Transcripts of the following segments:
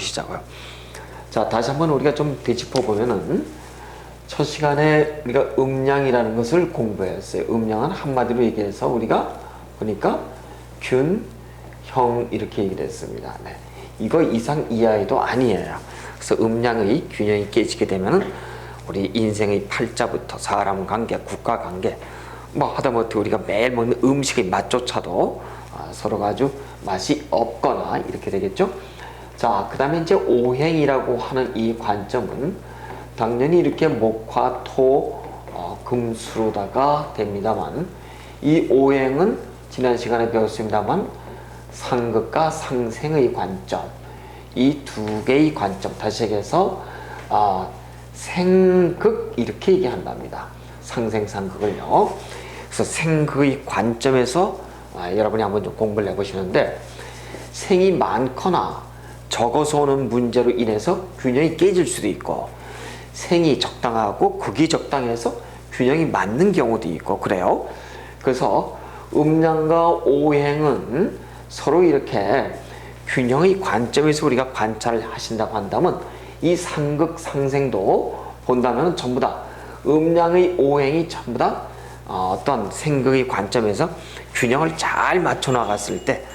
보시자고요. 자, 다시 한번 우리가 좀 되짚어 보면은 첫 시간에 우리가 음량이라는 것을 공부했어요. 음량은 한마디로 얘기해서 우리가 보니까 균, 형 이렇게 얘기를 했습니다. 네. 이거 이상 이하에도 아니에요. 그래서 음량의 균형이 깨지게 되면은 우리 인생의 팔자부터 사람 관계, 국가 관계, 뭐 하다못해 우리가 매일 먹는 음식의 맛조차도 서로가 아주 맛이 없거나 이렇게 되겠죠. 자, 그 다음에 이제 오행이라고 하는 이 관점은 당연히 이렇게 목화, 토, 금수로다가 됩니다만, 이 오행은 지난 시간에 배웠습니다만 상극과 상생의 관점, 이 두 개의 관점, 다시 얘기해서 생극 이렇게 얘기한답니다. 상생, 상극을요. 그래서 생극의 관점에서 여러분이 한번 좀 공부를 해보시는데, 생이 많거나 적어서 오는 문제로 인해서 균형이 깨질 수도 있고, 생이 적당하고 극이 적당해서 균형이 맞는 경우도 있고 그래요. 그래서 음량과 오행은 서로 이렇게 균형의 관점에서 우리가 관찰을 하신다고 한다면, 이 상극, 상생도 본다면 전부 다 음량의 오행이 전부 다 어떤 생극의 관점에서 균형을 잘 맞춰 나갔을 때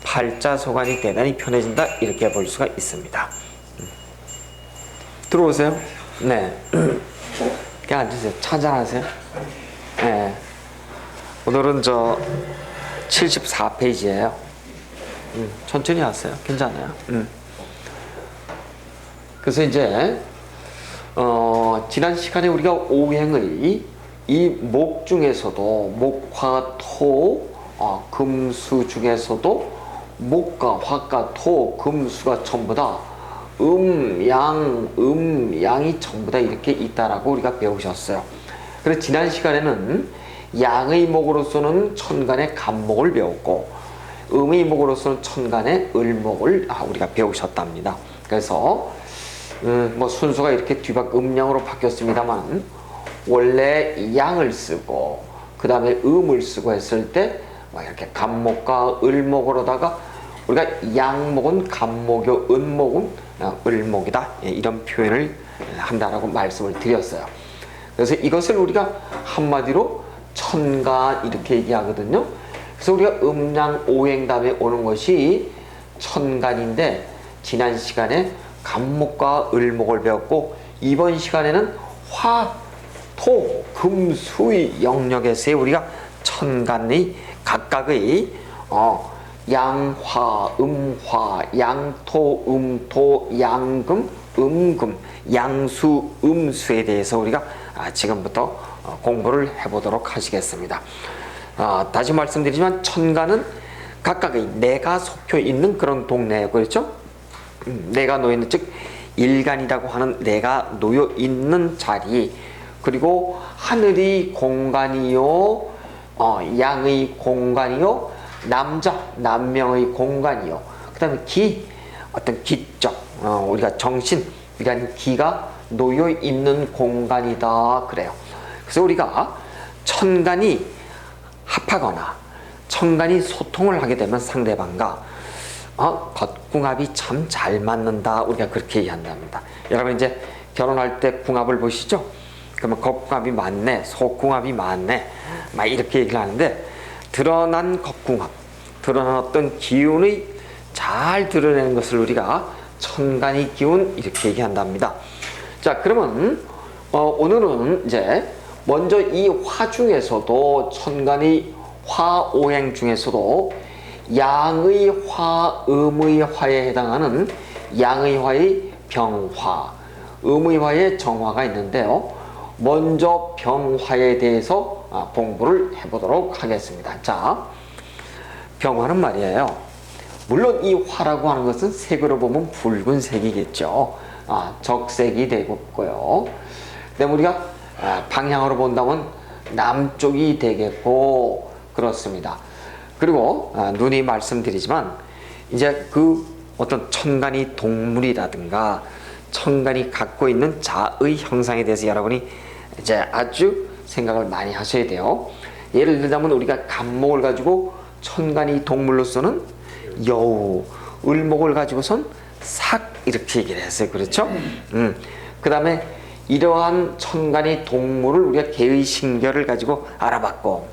팔자소관이 대단히 편해진다, 이렇게 볼 수가 있습니다. 들어오세요. 네. 그냥 앉으세요. 차 한잔하세요. 네. 오늘은 74페이지예요. 천천히 하세요. 괜찮아요. 그래서 이제 지난 시간에 우리가 오행의 이 목 중에서도 목화, 토, 금수 중에서도 목과 화과 토, 금수가 전부 다 양이 전부 다 이렇게 있다라고 우리가 배우셨어요. 그래서 지난 시간에는 양의 목으로서는 천간의 간목을 배웠고, 음의 목으로서는 천간의 을목을 우리가 배우셨답니다. 그래서 뭐 순서가 이렇게 음양으로 바뀌었습니다만, 원래 양을 쓰고 그 다음에 음을 쓰고 했을 때 이렇게 간목과 을목으로다가 우리가 양목은 간목이요, 은목은 을목이다, 이런 표현을 한다라고 말씀을 드렸어요. 그래서 이것을 우리가 한마디로 천간 이렇게 얘기하거든요. 그래서 우리가 음양 오행 다음에 오는 것이 천간인데, 지난 시간에 간목과 을목을 배웠고, 이번 시간에는 화, 토, 금, 수의 영역에서의 우리가 천간의 각각의 양화, 음화, 양토, 음토, 양금, 음금, 양수, 음수에 대해서 우리가 지금부터 공부를 해보도록 하시겠습니다. 다시 말씀드리지만 천간은 각각의 내가 속혀 있는 그런 동네에, 그렇죠? 내가 놓여 있는, 즉 일간이라고 하는 내가 놓여 있는 자리, 그리고 하늘이 공간이요, 양의 공간이요, 남명의 공간이요, 그 다음에 어떤 기적, 우리가 정신이라는 기가 놓여 있는 공간이다 그래요. 그래서 우리가 천간이 합하거나 천간이 소통을 하게 되면 상대방과 겉궁합이 참 잘 맞는다, 우리가 그렇게 얘기한답니다. 여러분 이제 결혼할 때 궁합을 보시죠? 그러면 겉궁합이 맞네, 속궁합이 맞네, 막 이렇게 얘기를 하는데, 드러난 겉궁합, 드러난 어떤 기운의 잘 드러내는 것을 우리가 천간의 기운 이렇게 얘기한답니다. 자, 그러면 오늘은 이제 먼저 이 화 중에서도, 천간의 화오행 중에서도 양의 화, 음의 화에 해당하는 양의 화의 병화, 음의 화의 정화가 있는데요. 먼저 병화에 대해서 공부를 해보도록 하겠습니다. 자, 병화는 말이에요. 물론 이 화라고 하는 것은 색으로 보면 붉은색이겠죠. 적색이 되겠고요. 그다음에 우리가 방향으로 본다면 남쪽이 되겠고 그렇습니다. 그리고 눈이 말씀드리지만, 이제 그 어떤 천간이 동물이라든가 천간이 갖고 있는 자의 형상에 대해서 여러분이 이제 아주 생각을 많이 하셔야 돼요. 예를 들자면 우리가 간목을 가지고 천간이 동물로서는 여우, 을목을 가지고선 삭 이렇게 얘기를 했어요. 그렇죠? 그 다음에 이러한 천간의 동물을 우리가 개의 신결을 가지고 알아봤고,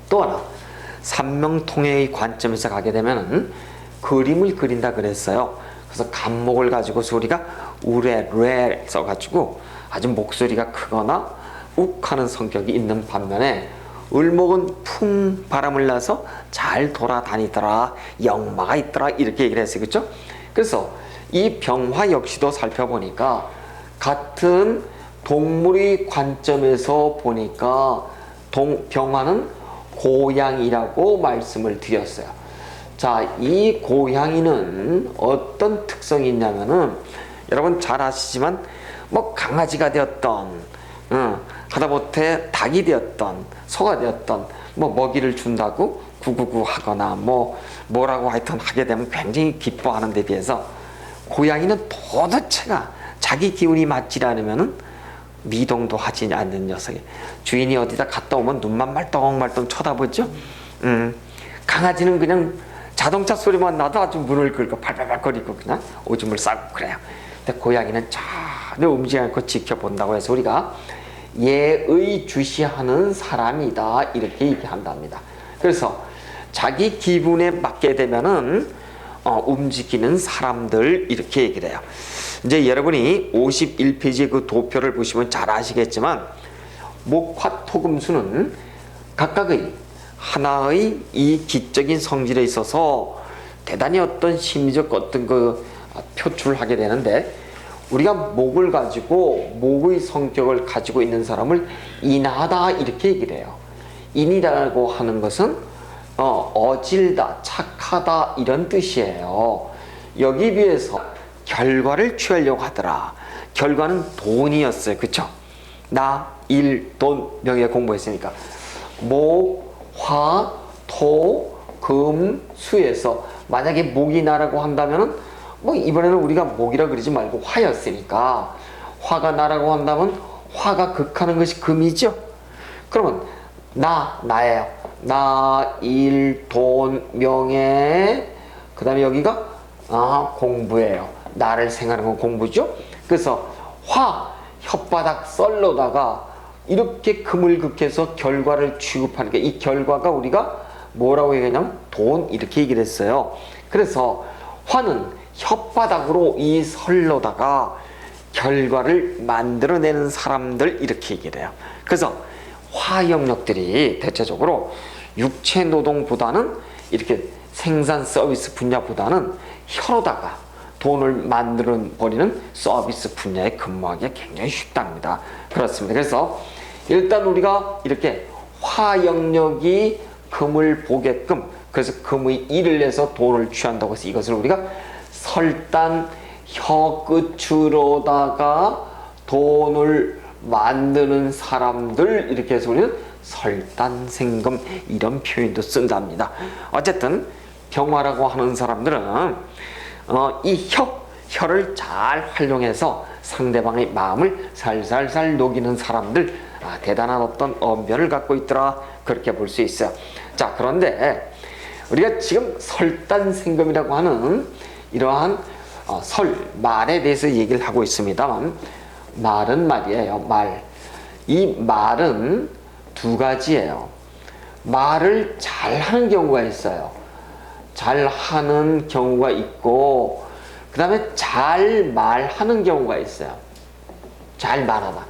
또 하나 삼명통해의 관점에서 가게 되면은 그림을 그린다 그랬어요. 그래서 간목을 가지고서 우리가 우레, 레 써가지고 아주 목소리가 크거나 욱하는 성격이 있는 반면에 을목은 풍 바람을 나서 잘 돌아다니더라, 역마가 있더라, 이렇게 얘기를 했어요. 그렇죠? 그래서 이 병화 역시도 살펴보니까 같은 동물의 관점에서 보니까 병화는 고양이라고 말씀을 드렸어요. 자, 이 고양이는 어떤 특성이 있냐면은 여러분 잘 아시지만 뭐 강아지가 되었던 하다못해 닭이 되었던 소가 되었던 뭐 먹이를 준다고 구구구 하거나 뭐라고 하여튼 하게 되면 굉장히 기뻐하는 데 비해서 고양이는 도대체가 자기 기운이 맞지 않으면은 미동도 하지 않는 녀석이, 주인이 어디다 갔다 오면 눈만 말똥말똥 쳐다보죠. 강아지는 그냥 자동차 소리만 나도 아주 문을 긁고 발발발거리고 그냥 오줌을 싸고 그래요. 근데 고양이는 전혀 움직이지 않고 지켜본다고 해서 우리가 예의 주시하는 사람이다 이렇게 얘기한답니다. 그래서 자기 기분에 맞게 되면은 움직이는 사람들 이렇게 얘기를 해요. 이제 여러분이 51페이지 그 도표를 보시면 잘 아시겠지만 목화토금수는 각각의 하나의 이 기적인 성질에 있어서 대단히 어떤 심리적 어떤 그 표출을 하게 되는데, 우리가 목을 가지고 목의 성격을 가지고 있는 사람을 인하다 이렇게 얘기를 해요. 인이라고 하는 것은 어질다, 착하다 이런 뜻이에요. 여기 비해서 결과를 취하려고 하더라. 결과는 돈이었어요. 그쵸? 나, 일, 돈, 명예 공부했으니까 목, 화, 토, 금, 수에서 만약에 목이 나라고 한다면은 뭐 이번에는 우리가 목이라 그러지 말고 화였으니까 화가 나라고 한다면 화가 극하는 것이 금이죠. 그러면 나예요. 나, 일, 돈, 명예, 그 다음에 여기가 공부예요. 나를 생각하는 건 공부죠. 그래서 화, 혓바닥 썰로다가 이렇게 금을 극해서 결과를 취급하는 게, 이 결과가 우리가 뭐라고 얘기하냐면 돈 이렇게 얘기를 했어요. 그래서 화는 혓바닥으로 이 설로다가 결과를 만들어내는 사람들 이렇게 얘기를 해요. 그래서 화 영역들이 대체적으로 육체 노동보다는 이렇게 생산 서비스 분야보다는 혀로다가 돈을 만들어 버리는 서비스 분야에 근무하기가 굉장히 쉽답니다. 그렇습니다. 그래서 일단 우리가 이렇게 화 영역이 금을 보게끔, 그래서 금의 일을 내서 돈을 취한다고 해서 이것을 우리가 설단 혀 끝으로다가 돈을 만드는 사람들 이렇게 해서 우리는 설단생금 이런 표현도 쓴답니다. 어쨌든 병화라고 하는 사람들은 이 혀를 잘 활용해서 상대방의 마음을 살살살 녹이는 사람들, 대단한 어떤 언변을 갖고 있더라 그렇게 볼 수 있어요. 자, 그런데 우리가 지금 설단생금이라고 하는 이러한 말에 대해서 얘기를 하고 있습니다만, 말은 말이에요. 이 말은 두 가지예요. 말을 잘하는 경우가 있어요. 잘하는 경우가 있고, 그 다음에 잘 말하는 경우가 있어요. 잘 말하다.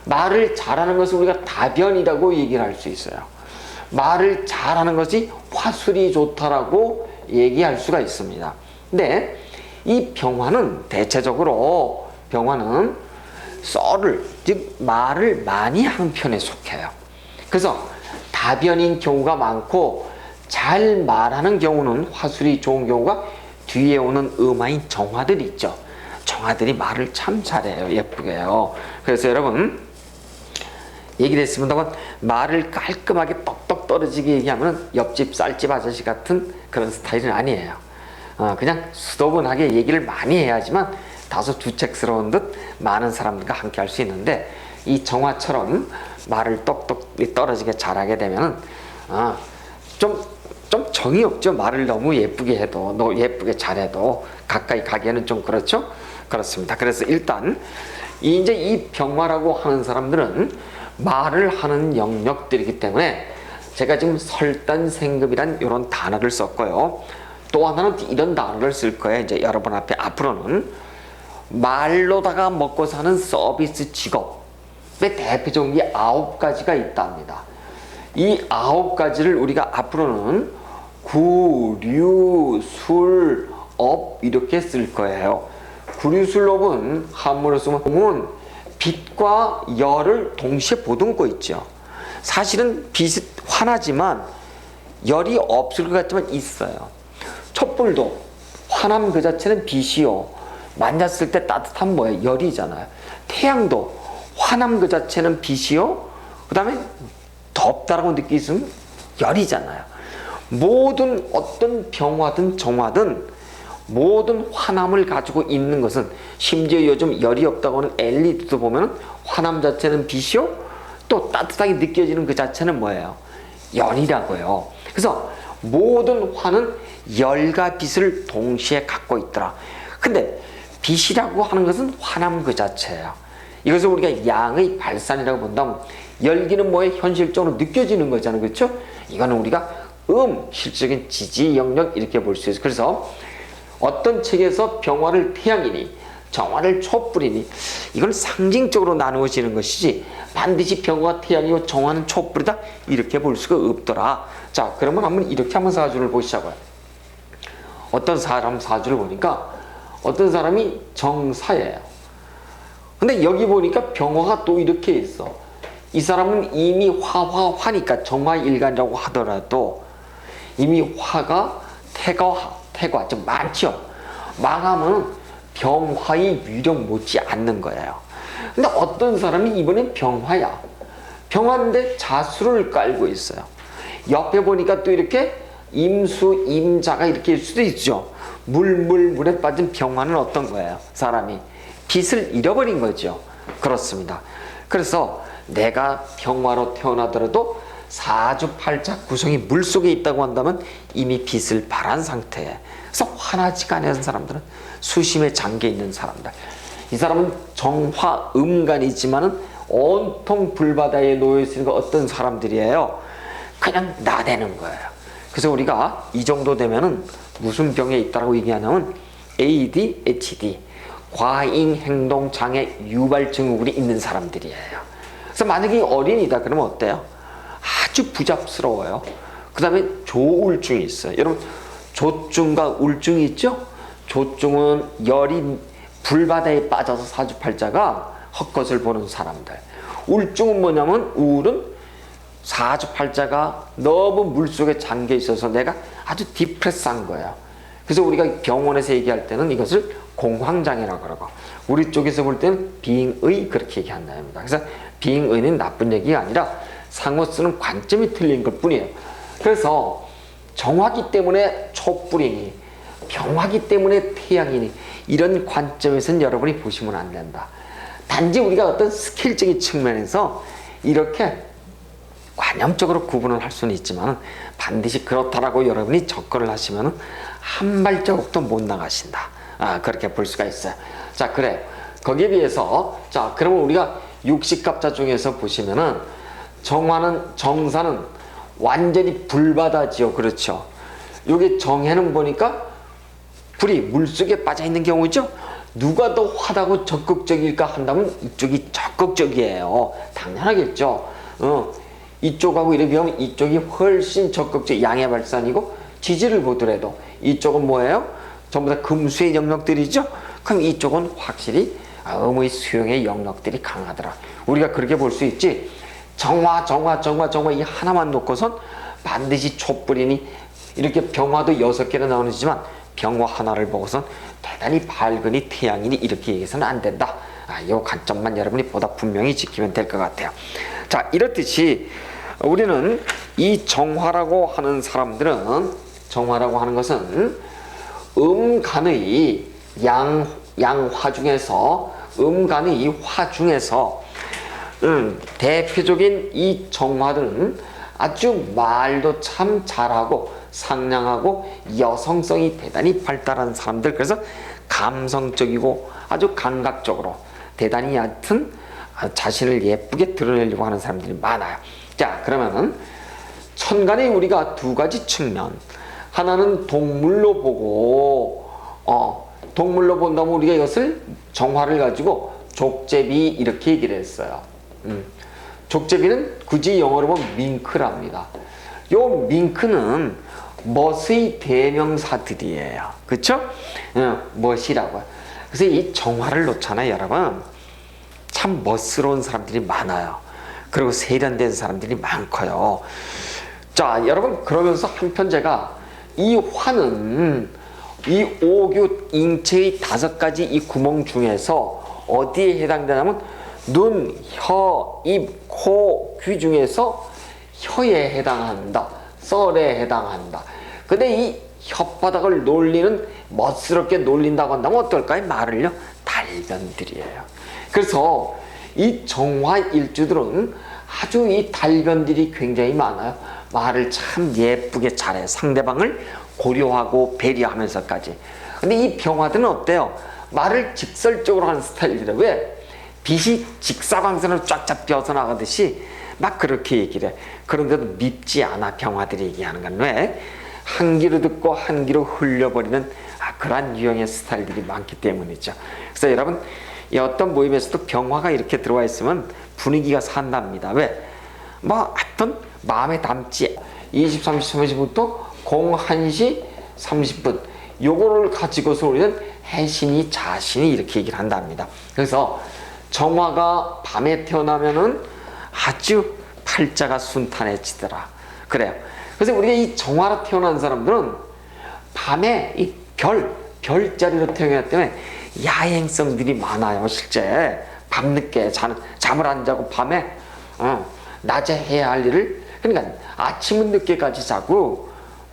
말을 잘하는 것을 우리가 다변이라고 얘기를 할 수 있어요. 말을 잘하는 것이 화술이 좋다라고 얘기할 수가 있습니다. 근데 이 병화는 대체적으로 썰을, 즉 말을 많이 하는 편에 속해요. 그래서 다변인 경우가 많고 잘 말하는 경우는 화술이 좋은 경우가 뒤에 오는 음화인 정화들이 있죠. 정화들이 말을 참 잘해요. 예쁘게요. 그래서 여러분 얘기를 했습니다만, 말을 깔끔하게 떡떡 떨어지게 얘기하면 옆집 쌀집 아저씨 같은 그런 스타일은 아니에요. 그냥 수도분하게 얘기를 많이 해야지만 다소 주책스러운 듯 많은 사람들과 함께 할 수 있는데, 이 정화처럼 말을 똑똑 떨어지게 잘하게 되면은 좀 좀 정이 없죠. 말을 너무 예쁘게 해도, 너 예쁘게 잘해도 가까이 가기에는 좀 그렇죠. 그렇습니다. 그래서 일단 이제 이 병화라고 하는 사람들은 말을 하는 영역들이기 때문에 제가 지금 설단생급이란 이런 단어를 썼고요. 또 하나는 이런 단어를 쓸 거예요. 이제 여러분 앞에 앞으로는 말로다가 먹고 사는 서비스 직업의 대표적인 게 9가지가 있답니다. 이 9가지를 우리가 앞으로는 구류술업 이렇게 쓸 거예요. 구류술업은 한문으로 쓰면 빛과 열을 동시에 보듬고 있죠. 사실은 빛이 환하지만 열이 없을 것 같지만 있어요. 촛불도 환함 그 자체는 빛이요. 만졌을 때 따뜻한 뭐예요? 열이잖아요. 태양도 환함 그 자체는 빛이요. 그 다음에 덥다라고 느끼시면 열이잖아요. 모든 어떤 병화든 정화든 모든 환함을 가지고 있는 것은 심지어 요즘 열이 없다고 하는 LED도 보면 환함 자체는 빛이요. 또 따뜻하게 느껴지는 그 자체는 뭐예요? 열이라고요. 그래서 모든 화는 열과 빛을 동시에 갖고 있더라. 근데 빛이라고 하는 것은 환함 그 자체예요. 이것을 우리가 양의 발산이라고 본다면 열기는 뭐에 현실적으로 느껴지는 거잖아요. 그렇죠? 이거는 우리가 실질적인 지지 영역 이렇게 볼 수 있어요. 그래서 어떤 책에서 병화를 태양이니 정화를 촛불이니 이건 상징적으로 나누어지는 것이지 반드시 병화가 태양이고 정화는 촛불이다 이렇게 볼 수가 없더라. 자, 그러면 이렇게 한번 사주를 보시자고요. 어떤 사람 사주를 보니까 어떤 사람이 정사예요. 근데 여기 보니까 병화가 또 이렇게 있어. 이 사람은 이미 화니까 정화일간이라고 하더라도 이미 화가 태과 좀 많죠. 망하면 병화의 위력 못지 않는 거예요. 근데 어떤 사람이 이번엔 병화야. 병화인데 자수를 깔고 있어요. 옆에 보니까 또 이렇게 임수, 임자가 이렇게 일 수도 있죠. 물에 빠진 병화는 어떤 거예요? 사람이 빛을 잃어버린 거죠. 그렇습니다. 그래서 내가 병화로 태어나더라도 사주팔자 구성이 물속에 있다고 한다면 이미 빛을 발한 상태에 그래서 화나지가 않은 사람들은 수심에 잠겨 있는 사람들. 이 사람은 정화 음간이지만은 온통 불바다에 놓여 있으니까 어떤 사람들이에요? 그냥 나대는 거예요. 그래서 우리가 이 정도 되면은 무슨 병에 있다고 얘기하냐면 ADHD 과잉 행동 장애 유발 증후군이 있는 사람들이에요. 그래서 만약에 어린이다 그러면 어때요? 아주 부잡스러워요. 그 다음에 조울증이 있어요. 여러분 조증과 울증이 있죠? 조증은 열이 불바다에 빠져서 사주팔자가 헛것을 보는 사람들. 울증은 뭐냐면 울은 사주팔자가 너무 물속에 잠겨 있어서 내가 아주 디프레스한 거예요. 그래서 우리가 병원에서 얘기할 때는 이것을 공황장애라고 그러고 우리 쪽에서 볼 때는 빙의 그렇게 얘기한다 합니다. 그래서 빙의는 나쁜 얘기가 아니라 상호 쓰는 관점이 틀린 것 뿐이에요. 그래서 정화기 때문에 촛불이니 병화기 때문에 태양이니 이런 관점에서는 여러분이 보시면 안 된다. 단지 우리가 어떤 스킬적인 측면에서 이렇게 관념적으로 구분을 할 수는 있지만 반드시 그렇다라고 여러분이 접근을 하시면 한 발자국도 못 나가신다. 그렇게 볼 수가 있어요. 자, 그래. 거기에 비해서 자, 그러면 우리가 육식갑자 중에서 보시면은 정사는 완전히 불바다지요. 그렇죠. 여기 정해는 보니까 불이 물속에 빠져 있는 경우죠. 누가 더 화다고 적극적일까 한다면 이쪽이 적극적이에요. 당연하겠죠. 이쪽하고 이렇게 보면 이쪽이 훨씬 적극적 양의 발산이고 지지를 보더라도 이쪽은 뭐예요? 전부 다 금수의 영역들이죠. 그럼 이쪽은 확실히 음의 수용의 영역들이 강하더라. 우리가 그렇게 볼 수 있지. 정화 이 하나만 놓고선 반드시 촛불이니 이렇게 병화도 6개나 나오지만 병화 하나를 보고선 대단히 밝으니 태양이니 이렇게 얘기해서는 안 된다. 이 관점만 여러분이 보다 분명히 지키면 될 것 같아요. 자, 이렇듯이 우리는 이 정화라고 하는 사람들은 정화라고 하는 것은 음간의 양화 중에서 음간의 화 중에서 대표적인 이 정화들은 아주 말도 참 잘하고 상냥하고 여성성이 대단히 발달한 사람들, 그래서 감성적이고 아주 감각적으로 대단히 얕은 자신을 예쁘게 드러내려고 하는 사람들이 많아요. 자, 그러면은 천간에 우리가 두 가지 측면, 하나는 동물로 보고 동물로 본다면 우리가 이것을 정화를 가지고 족제비 이렇게 얘기를 했어요. 족제비는 굳이 영어로 보면 밍크랍니다. 요 밍크는 멋의 대명사들이에요. 그쵸? 멋이라고요. 그래서 이 정화를 놓잖아요, 여러분. 참 멋스러운 사람들이 많아요. 그리고 세련된 사람들이 많고요. 자, 여러분, 그러면서 한편 제가 이 화는 이 오규 인체의 5가지 이 구멍 중에서 어디에 해당되냐면 눈, 혀, 입, 코, 귀 중에서 혀에 해당한다. 썰에 해당한다. 근데 이 혓바닥을 놀리는, 멋스럽게 놀린다고 한다면 어떨까요? 말을요? 달변들이에요. 그래서 이 정화일주들은 아주 이 달변들이 굉장히 많아요. 말을 참 예쁘게 잘해. 상대방을 고려하고 배려하면서까지. 근데 이 병화들은 어때요? 말을 직설적으로 하는 스타일이래요. 왜? 빛이 직사광선으로 쫙쫙 벼어나가듯이 막 그렇게 얘기를 해. 그런데도 밉지 않아, 병화들이 얘기하는 건. 왜? 한 귀로 듣고 한 귀로 흘려버리는 그러한 유형의 스타일들이 많기 때문이죠. 그래서 여러분, 이 어떤 모임에서도 병화가 이렇게 들어와 있으면 분위기가 산답니다. 왜? 뭐 하여튼 마음에 담지. 23시 30분부터 01시 30분 요거를 가지고서 우리는 해신이 자신이 이렇게 얘기를 한답니다. 그래서 정화가 밤에 태어나면은 아주 팔자가 순탄해지더라. 그래요. 그래서 우리가 이 정화로 태어난 사람들은 밤에 이 별자리로 태어났기 때문에 야행성들이 많아요. 실제 밤늦게 잠을 안 자고 밤에 낮에 해야 할 일을, 그러니까 아침은 늦게까지 자고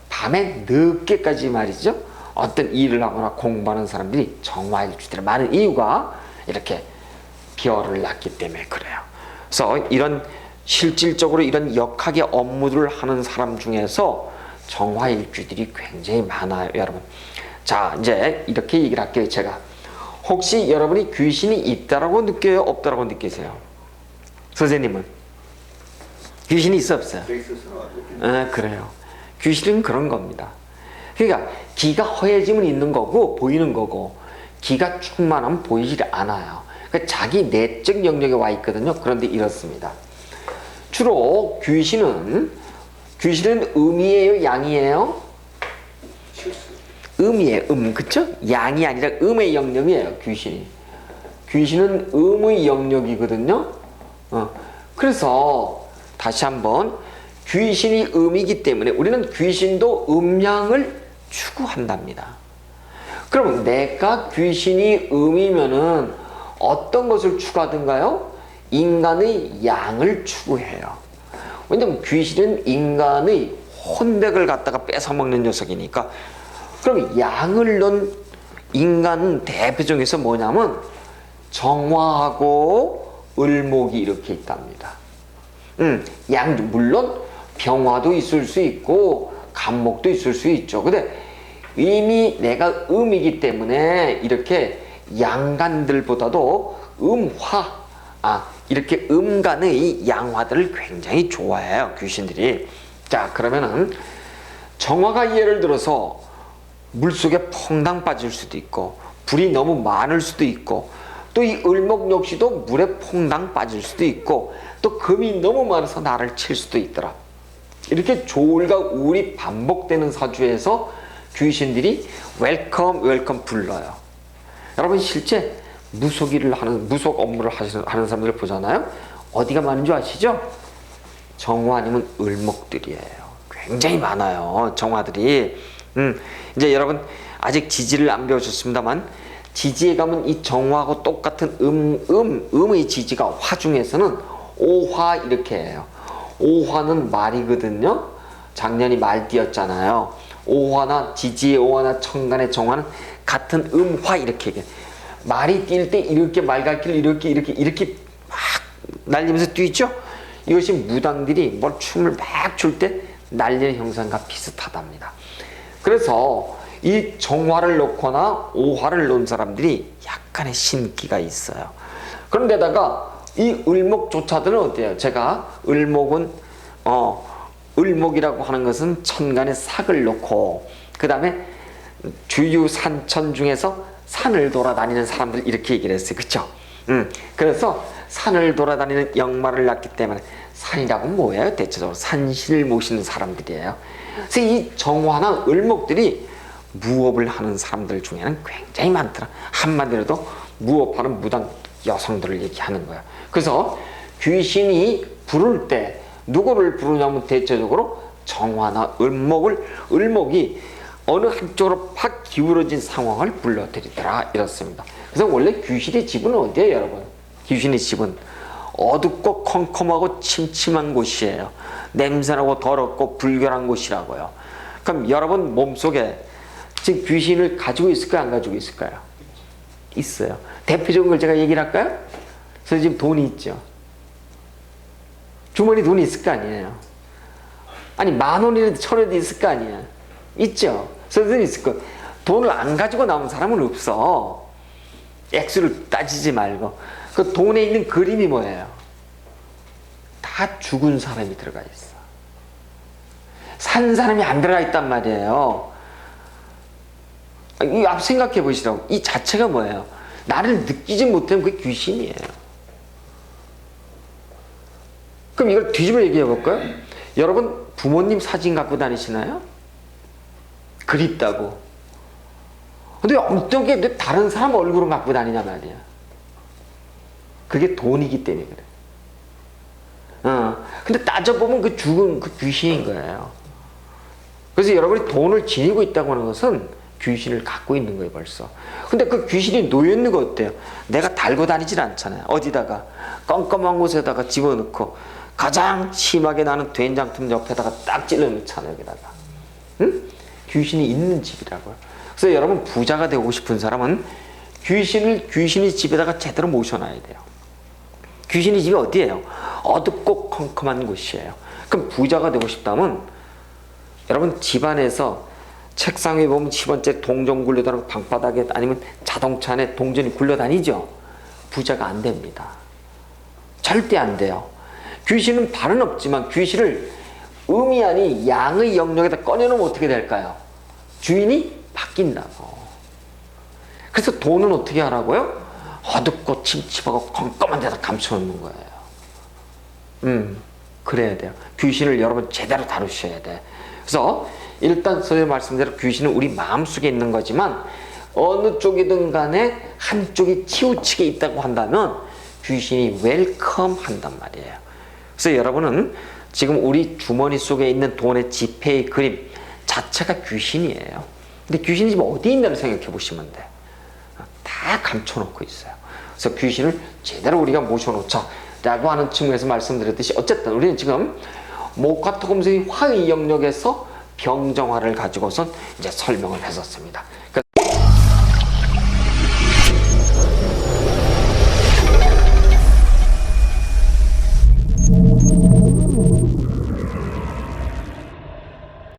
밤에 늦게까지 말이죠, 어떤 일을 하거나 공부하는 사람들이 정화일주들이 많은 이유가 이렇게 별을 낳기 때문에 그래요. 그래서 이런 실질적으로 이런 역학의 업무들을 하는 사람 중에서 정화일주들이 굉장히 많아요, 여러분. 자, 이제 이렇게 얘기를 할게요. 제가 혹시 여러분이 귀신이 있다라고 느껴요, 없다라고 느끼세요? 선생님은 귀신이 있어, 없어요? 그래요. 귀신은 그런 겁니다. 그러니까 기가 허해지면 있는 거고 보이는 거고, 기가 충만하면 보이질 않아요. 그러니까 자기 내적 영역에 와 있거든요. 그런데 이렇습니다. 주로 귀신은 음이에요, 양이에요? 음이에요. 그쵸? 양이 아니라 음의 영역이에요, 귀신이. 귀신은 음의 영역이거든요. 그래서 다시 한번, 귀신이 음이기 때문에 우리는 귀신도 음양을 추구한답니다. 그럼 내가 귀신이 음이면은 어떤 것을 추구하든가요? 인간의 양을 추구해요. 왜냐면 귀신은 인간의 혼백을 갖다가 뺏어먹는 녀석이니까. 그럼 양을 넣은 인간은 대표적에서 뭐냐면 정화하고 을목이 이렇게 있답니다. 물론 병화도 있을 수 있고 간목도 있을 수 있죠. 근데 이미 내가 음이기 때문에 이렇게 양간들보다도 이렇게 음간의 양화들을 굉장히 좋아해요, 귀신들이. 자, 그러면은 정화가 예를 들어서 물속에 퐁당 빠질 수도 있고, 불이 너무 많을 수도 있고, 또 이 을목 역시도 물에 퐁당 빠질 수도 있고, 또 금이 너무 많아서 나를 칠 수도 있더라. 이렇게 조울과 우울이 반복되는 사주에서 귀신들이 웰컴 불러요. 여러분, 실제 무속 업무를 하는 사람들 보잖아요. 어디가 많은 줄 아시죠? 정화 아니면 을목들이에요. 굉장히 많아요, 정화들이. 이제 여러분 아직 지지를 안 배우셨습니다만, 지지에 가면 이 정화하고 똑같은 음의 지지가 화 중에서는 오화 이렇게 해요. 오화는 말이거든요. 작년이 말띠였잖아요. 오화나 지지의 오화나 천간의 정화는 같은 음화 이렇게 얘기해요. 말이 뛸 때 이렇게 말갈기를 이렇게 막 날리면서 뛰죠. 이것이 무당들이 뭘 춤을 막 출 때 날리는 형상과 비슷하답니다. 그래서 이 정화를 놓거나 오화를 놓은 사람들이 약간의 신기가 있어요. 그런데다가 이 을목조차들은 어때요? 제가 을목은 을목이라고 하는 것은 천간에 sak을 놓고 그 다음에 주유산천 중에서 산을 돌아다니는 사람들 이렇게 얘기를 했어요. 그쵸? 그래서 산을 돌아다니는 역마를 낳기 때문에 산이라고 뭐예요? 대체적으로 산신을 모시는 사람들이에요. 그래서 이 정화나 을목들이 무업을 하는 사람들 중에는 굉장히 많더라. 한마디로도 무업하는 무당 여성들을 얘기하는 거야. 그래서 귀신이 부를 때 누구를 부르냐면 대체적으로 정화나 을목이 어느 한쪽으로 팍 기울어진 상황을 불러들이더라 이렇습니다. 그래서 원래 귀신의 집은 어디예요, 여러분? 귀신의 집은 어둡고 컴컴하고 침침한 곳이에요. 냄새나고 더럽고 불결한 곳이라고요. 그럼 여러분 몸속에 지금 귀신을 가지고 있을까요, 안 가지고 있을까요? 있어요. 대표적인 걸 제가 얘기를 할까요? 그래서 지금 돈이 있죠. 주머니 돈이 있을 거 아니에요. 아니 10,000원이라도 1,000원이라도 있을 거 아니에요. 있죠. 선생님 있을 거. 돈을 안 가지고 나온 사람은 없어. 액수를 따지지 말고. 그 돈에 있는 그림이 뭐예요? 다 죽은 사람이 들어가 있어. 산 사람이 안 들어가 있단 말이에요. 이 앞 생각해 보시라고. 이 자체가 뭐예요? 나를 느끼지 못하면 그게 귀신이에요. 그럼 이걸 뒤집어 얘기해 볼까요? 여러분 부모님 사진 갖고 다니시나요? 그립다고. 근데 어떻게 다른 사람 얼굴을 갖고 다니냐 말이야. 그게 돈이기 때문에 그래. 근데 따져보면 그 죽은 그 귀신인 거예요. 그래서 여러분이 돈을 지니고 있다고 하는 것은 귀신을 갖고 있는 거예요, 벌써. 근데 그 귀신이 놓여있는 거 어때요? 내가 달고 다니질 않잖아요. 어디다가? 껌껌한 곳에다가 집어넣고 가장 심하게 나는 된장통 옆에다가 딱 찔러놓잖아요, 여기다가. 응? 귀신이 있는 집이라고요. 그래서 여러분 부자가 되고 싶은 사람은 귀신이 집에다가 제대로 모셔놔야 돼요. 귀신이 집이 어디예요? 어둡고 컴컴한 곳이에요. 그럼 부자가 되고 싶다면 여러분 집안에서 책상 위에 보면 10원짜리 동전 굴려다니고 방바닥에 아니면 자동차 안에 동전이 굴러다니죠? 부자가 안 됩니다. 절대 안 돼요. 귀신은 발은 없지만 귀신을 음이 아닌 양의 영역에다 꺼내놓으면 어떻게 될까요? 주인이 바뀐다고. 그래서 돈은 어떻게 하라고요? 어둡고 침침하고 껌껌한 데다 감춰놓는 거예요. 그래야 돼요. 귀신을 여러분 제대로 다루셔야 돼. 그래서 일단 선생님 말씀대로 귀신은 우리 마음속에 있는 거지만 어느 쪽이든 간에 한쪽이 치우치게 있다고 한다면 귀신이 웰컴 한단 말이에요. 그래서 여러분은 지금 우리 주머니 속에 있는 돈의 지폐의 그림 자체가 귀신이에요. 근데 귀신이 지금 어디 있나를 생각해 보시면 돼. 다 감춰놓고 있어요. 그래서 귀신을 제대로 우리가 모셔놓자 라고 하는 측면에서 말씀드렸듯이 어쨌든 우리는 지금 목화토금술의 화의 영역에서 병정화를 가지고선 이제 설명을 했었습니다.